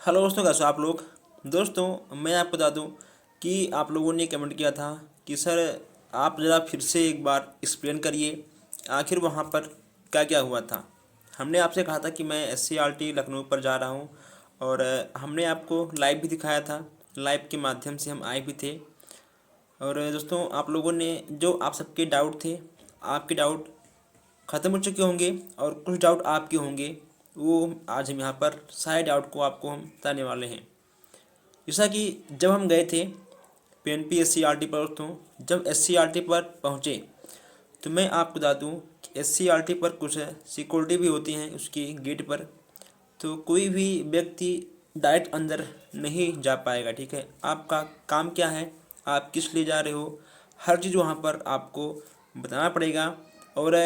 Hello दोस्तों, कैसे हो आप लोग। दोस्तों मैं आपको बता दूं कि आप लोगों ने कमेंट किया था कि सर आप ज़रा फिर से एक बार एक्सप्लेन करिए आखिर वहाँ पर क्या क्या हुआ था। हमने आपसे कहा था कि मैं SCRT लखनऊ पर जा रहा हूँ और हमने आपको लाइव भी दिखाया था। लाइव के माध्यम से हम आए भी थे। और दोस्तों आप लोगों ने जो आप सबके डाउट थे, आपके डाउट ख़त्म हो चुके होंगे और कुछ डाउट आपके होंगे। वो आज हम यहाँ पर सारे डाउट को आपको हम बताने वाले हैं। जैसा कि जब हम गए थे PNP SCRT पर, दोस्तों जब SCRT पर पहुँचे तो मैं आपको बता दूँ कि SCRT पर कुछ सिक्योरिटी भी होती हैं उसकी गेट पर। तो कोई भी व्यक्ति डायरेक्ट अंदर नहीं जा पाएगा। ठीक है, आपका काम क्या है, आप किस लिए जा रहे हो, हर चीज़ वहाँ पर आपको बताना पड़ेगा। और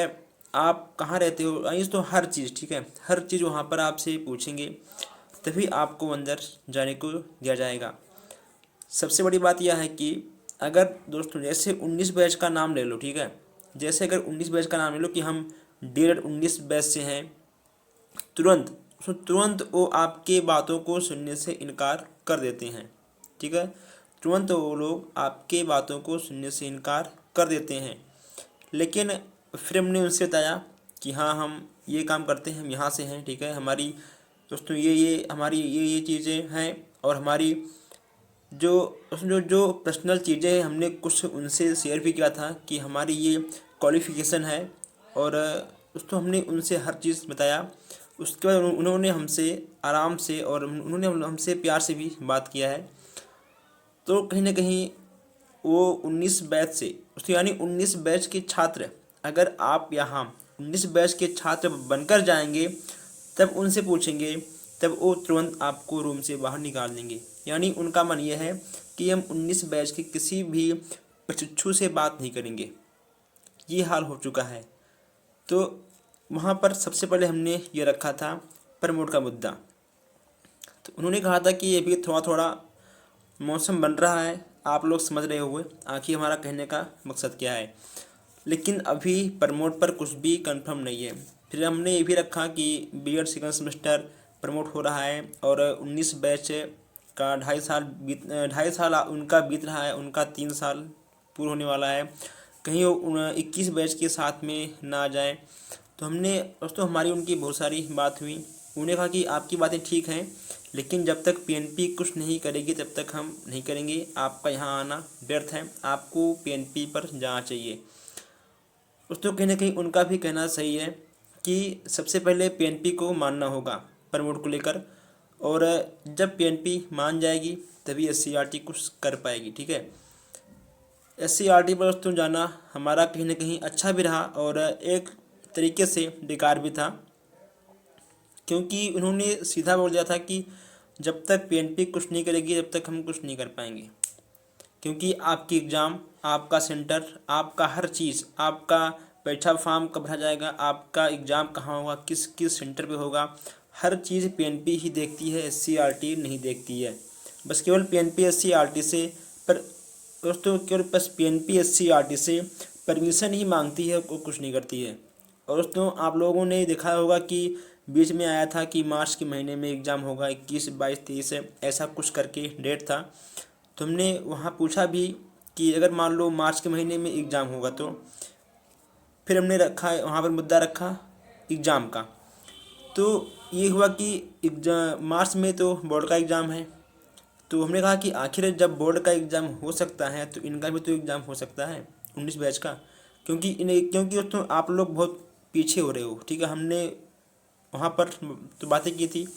आप कहाँ रहते हो, ये तो हर चीज़, ठीक है, हर चीज़ वहाँ पर आपसे पूछेंगे, तभी आपको अंदर जाने को दिया जाएगा। सबसे बड़ी बात यह है कि अगर दोस्तों जैसे 19 बैच का नाम ले लो, ठीक है, जैसे अगर 19 बैच का नाम ले लो कि हम DL 19 बैच से हैं, तुरंत वो आपके बातों को सुनने से इनकार कर देते हैं। ठीक है, तुरंत वो लोग आपके बातों को सुनने से इनकार कर देते हैं। लेकिन फिर हमने उनसे बताया कि हाँ हम ये काम करते हैं, हम यहाँ से हैं, ठीक है, हमारी दोस्तों ये हमारी ये चीज़ें हैं। और हमारी जो उसमें जो पर्सनल चीज़ें हैं हमने कुछ उनसे शेयर भी किया था कि हमारी ये क्वालिफ़िकेशन है। और दोस्तों हमने उनसे हर चीज़ बताया। उसके बाद उन्होंने हमसे आराम से और उन्होंने हमसे प्यार से भी बात किया है। तो कहीं ना कहीं वो 19 बैच से उसके यानी 19 बैच के छात्र, अगर आप यहाँ 19 बैच के छात्र बनकर जाएंगे तब उनसे पूछेंगे, तब वो तुरंत आपको रूम से बाहर निकाल देंगे। यानी उनका मन ये है कि हम 19 बैच के किसी भी प्रशिक्षु से बात नहीं करेंगे। ये हाल हो चुका है। तो वहाँ पर सबसे पहले हमने ये रखा था प्रमोट का मुद्दा। तो उन्होंने कहा था कि ये भी थोड़ा थोड़ा मौसम बन रहा है, आप लोग समझ रहे हुए आखिर हमारा कहने का मकसद क्या है। लेकिन अभी प्रमोट पर कुछ भी कंफर्म नहीं है। फिर हमने ये भी रखा कि B.Ed सेकंड सेमेस्टर प्रमोट हो रहा है और 19 बैच का 2.5 साल उनका बीत रहा है, उनका 3 साल पूरा होने वाला है। कहीं वो 21 बैच के साथ में ना आ जाए। तो हमने दोस्तों हमारी उनकी बहुत सारी बात हुई। उन्होंने कहा कि आपकी बातें ठीक हैं, लेकिन जब तक PNP कुछ नहीं करेगी तब तक हम नहीं करेंगे। आपका यहाँ आना व्यर्थ है, आपको PNP पर जाना चाहिए। दोस्तों कहीं ना कहीं उनका भी कहना सही है कि सबसे पहले PNP को मानना होगा प्रमोट को लेकर। और जब PNP मान जाएगी तभी SCRT कुछ कर पाएगी। ठीक है, SCRT पर दोस्तों जाना हमारा कहीं ना कहीं अच्छा भी रहा और एक तरीके से बेकार भी था, क्योंकि उन्होंने सीधा बोल दिया था कि जब तक PNP कुछ नहीं करेगी तब तक हम कुछ नहीं कर पाएंगे। क्योंकि आपकी एग्ज़ाम, आपका सेंटर, आपका हर चीज़, आपका परीक्षा फॉर्म कब भरा जाएगा, आपका एग्ज़ाम कहाँ होगा, किस किस सेंटर पे होगा, हर चीज़ PNP ही देखती है, SCRT नहीं देखती है। बस केवल PNP SCRT से पर दोस्तों केवल बस PNP SCRT से परमिशन ही मांगती है, वो कुछ नहीं करती है। और दोस्तों आप लोगों ने देखा होगा कि बीच में आया था कि मार्च के महीने में एग्ज़ाम होगा, 21, 22, 23 ऐसा कुछ करके डेट था। तो हमने वहाँ पूछा भी कि अगर मान लो मार्च के महीने में एग्ज़ाम होगा तो फिर हमने रखा वहाँ पर मुद्दा रखा एग्ज़ाम का। तो ये हुआ कि एग्ज़ाम मार्च में तो बोर्ड का एग्ज़ाम है। तो हमने कहा कि आखिर जब बोर्ड का एग्ज़ाम हो सकता है तो इनका भी तो एग्ज़ाम हो सकता है 19 बैच का। क्योंकि दोस्तों आप लोग बहुत पीछे हो रहे हो। ठीक है, हमने वहाँ पर तो बातें की थी।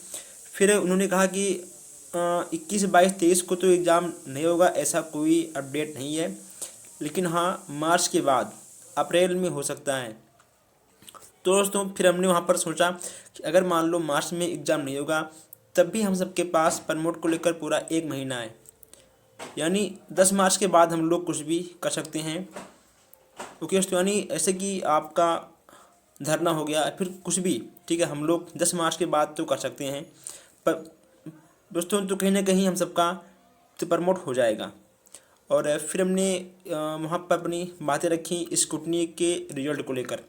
फिर उन्होंने कहा कि 21, 22, 23 को तो एग्ज़ाम नहीं होगा, ऐसा कोई अपडेट नहीं है, लेकिन हाँ मार्च के बाद अप्रैल में हो सकता है। तो दोस्तों फिर हमने वहाँ पर सोचा कि अगर मान लो मार्च में एग्ज़ाम नहीं होगा तब भी हम सबके पास प्रमोट को लेकर पूरा 1 महीना है। यानी 10 मार्च के बाद हम लोग कुछ भी कर सकते हैं। ओके दोस्तों, यानी ऐसे कि आपका धरना हो गया फिर कुछ भी, ठीक है, हम लोग 10 मार्च के बाद तो कर सकते हैं। पर दोस्तों तो कहीं ना कहीं हम सबका तो प्रमोट हो जाएगा। और फिर हमने वहाँ पर अपनी बातें रखी स्क्रूटनी के रिजल्ट को लेकर।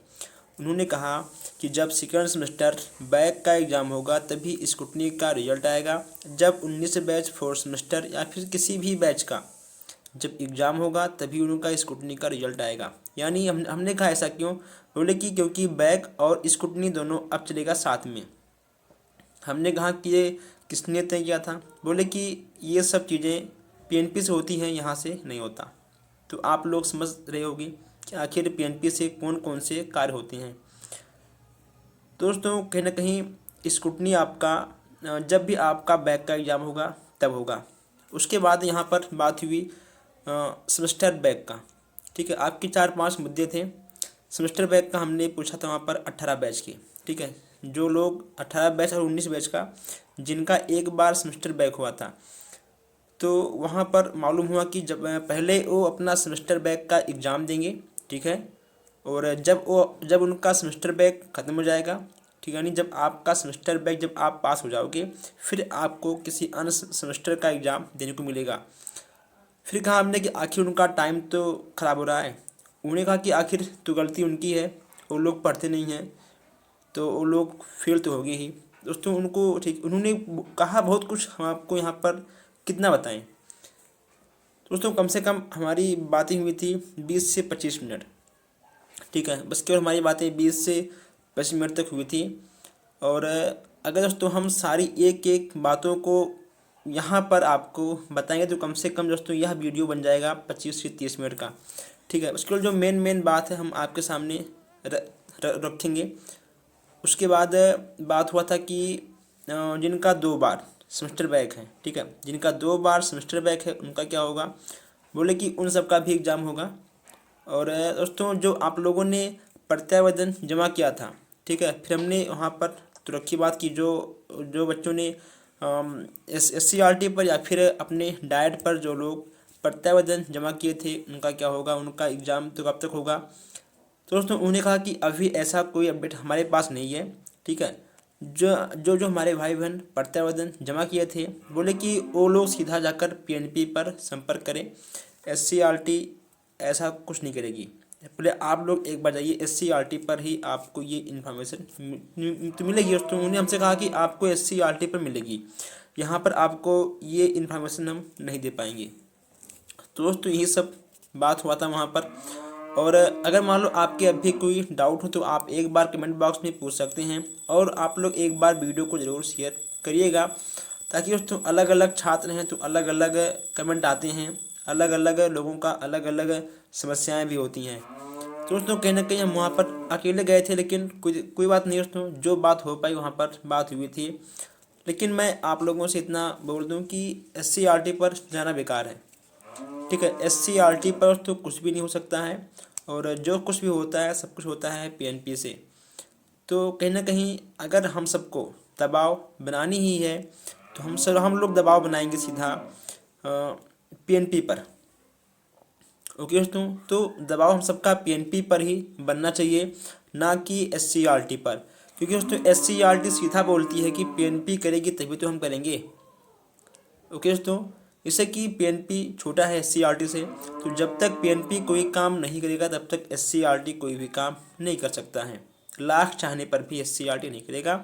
उन्होंने कहा कि जब सेकंड सेमेस्टर बैक का एग्ज़ाम होगा तभी स्क्रूटनी का रिजल्ट आएगा। जब 19 बैच फोर्थ सेमेस्टर या फिर किसी भी बैच का जब एग्ज़ाम होगा तभी उनका स्क्रूटनी का रिजल्ट आएगा। यानी हमने कहा ऐसा क्यों? बोले कि क्योंकि बैक और स्क्रूटनी दोनों अब चलेगा साथ में। हमने कहा कि ये किसने तय किया था? बोले कि ये सब चीज़ें पीएनपी से होती हैं, यहाँ से नहीं होता। तो आप लोग समझ रहे होंगे कि आखिर पीएनपी से कौन कौन से कार्य होते हैं। दोस्तों कहीं ना कहीं स्क्रूटनी आपका जब भी आपका बैक का एग्ज़ाम होगा तब होगा। उसके बाद यहाँ पर बात हुई सेमेस्टर बैक का। ठीक है, आपके 4-5 मुद्दे थे। सेमेस्टर बैक का हमने पूछा था वहाँ पर 18 बैच के। ठीक है, जो लोग 18 बैच और 19 बैच का जिनका एक बार सेमेस्टर बैक हुआ था, तो वहाँ पर मालूम हुआ कि जब पहले वो अपना सेमेस्टर बैक का एग्ज़ाम देंगे। ठीक है, और जब उनका सेमेस्टर बैक ख़त्म हो जाएगा, ठीक है, यानी जब आपका सेमेस्टर बैक जब आप पास हो जाओगे फिर आपको किसी अन्य सेमेस्टर का एग्ज़ाम देने को मिलेगा। फिर कहा हमने कि आखिर उनका टाइम तो ख़राब हो रहा है। उन्होंने कहा कि आखिर तो गलती उनकी है, वो लोग पढ़ते नहीं हैं तो वो लोग फेल तो होंगे ही। दोस्तों उनको ठीक उन्होंने कहा बहुत कुछ, हम आपको यहाँ पर कितना बताएं। दोस्तों कम से कम हमारी बातें हुई थी 20 से 25 मिनट। ठीक है, बस केवल हमारी बातें 20 से 25 मिनट तक हुई थी। और अगर दोस्तों हम सारी एक एक बातों को यहाँ पर आपको बताएंगे तो कम से कम दोस्तों यह वीडियो बन जाएगा 25 से 30 मिनट का। ठीक है, उसके जो मेन बात है हम आपके सामने रखेंगे। उसके बाद बात हुआ था कि जिनका 2 बार सेमेस्टर बैक है, ठीक है, जिनका 2 बार सेमेस्टर बैक है उनका क्या होगा? बोले कि उन सब का भी एग्ज़ाम होगा। और दोस्तों जो आप लोगों ने प्रत्यावेदन जमा किया था, ठीक है, फिर हमने वहाँ पर तो रखी बात की जो जो बच्चों ने SCRT पर या फिर अपने डाइट पर जो लोग प्रत्यावेदन जमा किए थे उनका क्या होगा, उनका एग्ज़ाम तो कब तक होगा। तो दोस्तों उन्होंने कहा कि अभी ऐसा कोई अपडेट हमारे पास नहीं है। ठीक है, जो हमारे भाई बहन प्रत्यावेदन जमा किए थे बोले कि वो लोग सीधा जाकर PNP पर संपर्क करें, SCRT ऐसा कुछ नहीं करेगी। पहले आप लोग एक बार जाइए SCRT पर ही आपको ये इन्फॉर्मेशन तो मिलेगी। दोस्तों उन्होंने हमसे कहा कि आपको SCRT पर मिलेगी, यहाँ पर आपको ये इन्फॉर्मेशन हम नहीं दे पाएंगे। तो दोस्तों यही सब बात हुआ था वहाँ पर। और अगर मान लो आपके अभी कोई डाउट हो तो आप एक बार कमेंट बॉक्स में पूछ सकते हैं। और आप लोग एक बार वीडियो को ज़रूर शेयर करिएगा ताकि दोस्तों अलग अलग छात्र हैं तो अलग अलग कमेंट आते हैं, अलग अलग लोगों का अलग अलग समस्याएं भी होती हैं। तो दोस्तों कहीं ना कहीं हम वहाँ पर अकेले गए थे, लेकिन कोई बात नहीं दोस्तों, जो बात हो पाई वहाँ पर बात हुई थी। लेकिन मैं आप लोगों से इतना बोल दूँ कि SCRT पर जाना बेकार है। ठीक है, SCRT पर तो कुछ भी नहीं हो सकता है, और जो कुछ भी होता है सब कुछ होता है PNP से। तो कहीं ना कहीं अगर हम सबको दबाव बनानी ही है तो हम लोग दबाव बनाएंगे सीधा PNP पर। ओके दोस्तों, तो दबाव हम सबका PNP पर ही बनना चाहिए, ना कि SCRT पर। क्योंकि दोस्तों SCRT सीधा बोलती है कि PNP करेगी तभी तो हम करेंगे। ओके दोस्तों, जैसे कि PNP छोटा है SCRT से, तो जब तक PNP कोई काम नहीं करेगा तब तक SCRT कोई भी काम नहीं कर सकता है। लाख चाहने पर भी SCRT नहीं करेगा,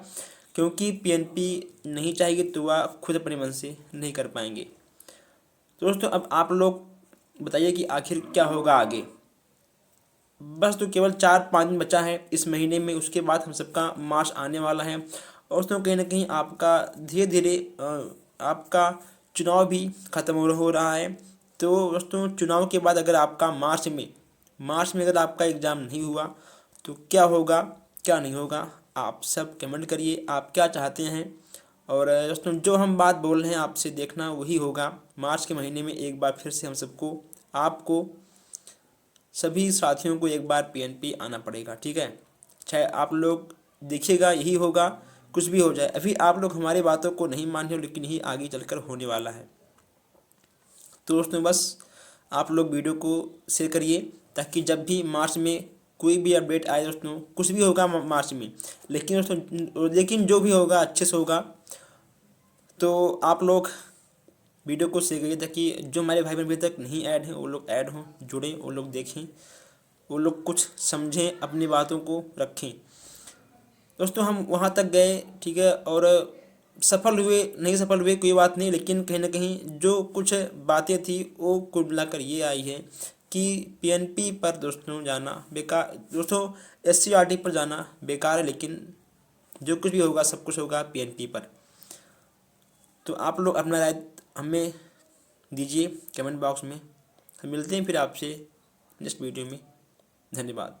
क्योंकि PNP नहीं चाहेगी तो वह खुद अपने मन से नहीं कर पाएंगे। तो दोस्तों अब आप लोग बताइए कि आखिर क्या होगा आगे। बस तो केवल 4-5 दिन बचा है इस महीने में, उसके बाद हम सबका मार्च आने वाला है। और दोस्तों कहीं ना कहीं आपका धीरे धीरे आपका चुनाव भी ख़त्म हो रहा है। तो दोस्तों चुनाव के बाद अगर आपका मार्च में अगर आपका एग्ज़ाम नहीं हुआ तो क्या होगा क्या नहीं होगा, आप सब कमेंट करिए आप क्या चाहते हैं। और दोस्तों जो हम बात बोल रहे हैं आपसे देखना वही होगा। मार्च के महीने में एक बार फिर से हम सबको आपको सभी साथियों को एक बार PNP आना पड़ेगा। ठीक है, चाहे आप लोग देखिएगा यही होगा, कुछ भी हो जाए। अभी आप लोग हमारी बातों को नहीं मान रहे हो, लेकिन यही आगे चलकर होने वाला है। तो दोस्तों बस आप लोग वीडियो को शेयर करिए ताकि जब भी मार्च में कोई भी अपडेट आए, दोस्तों कुछ भी होगा मार्च में, लेकिन जो भी होगा अच्छे से होगा। तो आप लोग वीडियो को शेयर करिए ताकि जो हमारे भाई बहन अभी तक नहीं ऐड हैं वो लोग ऐड हों, जुड़ें, वो लोग देखें। वो लोग कुछ समझें, अपनी बातों को रखें। दोस्तों हम वहाँ तक गए, ठीक है, और सफल हुए नहीं सफल हुए कोई बात नहीं, लेकिन कहीं ना कहीं जो कुछ बातें थी वो कुल मिलाकर ये आई है कि पीएनपी पर दोस्तों जाना बेकार, दोस्तों एससीईआरटी पर जाना बेकार है, लेकिन जो कुछ भी होगा सब कुछ होगा पीएनपी पर। तो आप लोग अपना राय हमें दीजिए कमेंट बॉक्स में। हम मिलते हैं फिर आपसे नेक्स्ट वीडियो में। धन्यवाद।